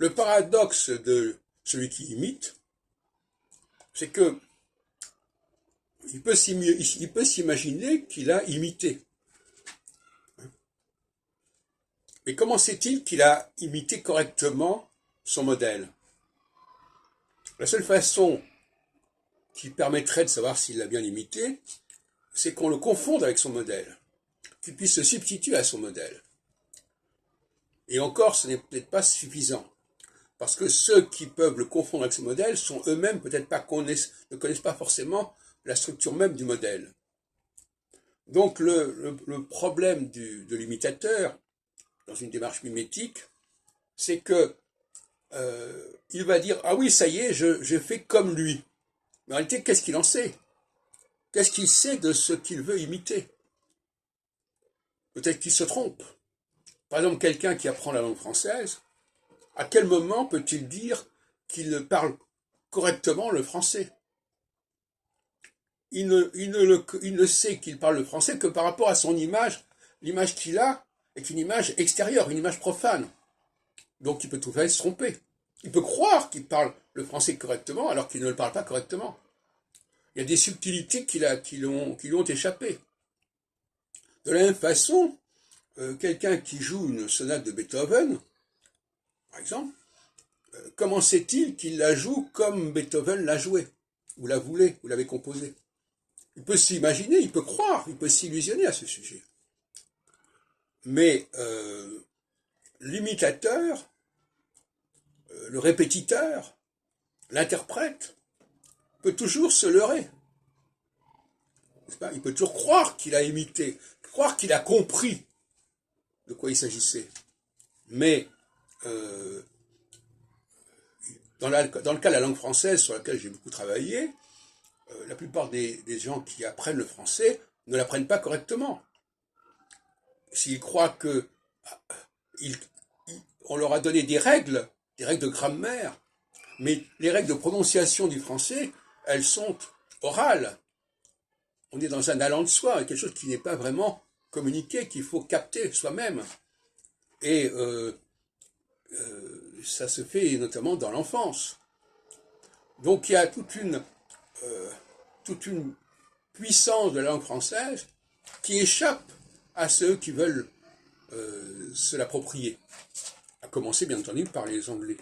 Le paradoxe de celui qui imite, c'est que il peut s'imaginer qu'il a imité. Mais comment sait-il qu'il a imité correctement son modèle? La seule façon qui permettrait de savoir s'il l'a bien imité, c'est qu'on le confonde avec son modèle, qu'il puisse se substituer à son modèle. Et encore, ce n'est peut-être pas suffisant, parce que ceux qui peuvent le confondre avec ce modèle sont eux-mêmes peut-être pas ne connaissent pas forcément la structure même du modèle. Donc le problème de l'imitateur, dans une démarche mimétique, c'est que il va dire « Ah oui, ça y est, je fais comme lui ». Mais en réalité, qu'est-ce qu'il en sait? Qu'est-ce qu'il sait de ce qu'il veut imiter? Peut-être qu'il se trompe. Par exemple, quelqu'un qui apprend la langue française, à quel moment peut-il dire qu'il parle correctement le français? Il ne sait qu'il parle le français que par rapport à son image. L'image qu'il a est une image extérieure, une image profane. Donc il peut tout à fait se tromper. Il peut croire qu'il parle le français correctement alors qu'il ne le parle pas correctement. Il y a des subtilités qui lui ont échappé. De la même façon, quelqu'un qui joue une sonate de Beethoven, par exemple, comment sait-il qu'il la joue comme Beethoven l'a jouée, ou la voulait, ou l'avait composée? Il peut s'imaginer, il peut croire, il peut s'illusionner à ce sujet. Mais l'imitateur, le répétiteur, l'interprète, peut toujours se leurrer. Il peut toujours croire qu'il a imité, croire qu'il a compris de quoi il s'agissait. Mais dans le cas de la langue française, sur laquelle j'ai beaucoup travaillé, la plupart des gens qui apprennent le français ne l'apprennent pas correctement. S'ils croient que on leur a donné des règles de grammaire, mais les règles de prononciation du français, elles sont orales. On est dans un allant de soi, quelque chose qui n'est pas vraiment communiqué, qu'il faut capter soi-même. Et ça se fait notamment dans l'enfance. Donc il y a toute une puissance de la langue française qui échappe à ceux qui veulent se l'approprier, à commencer bien entendu par les Anglais.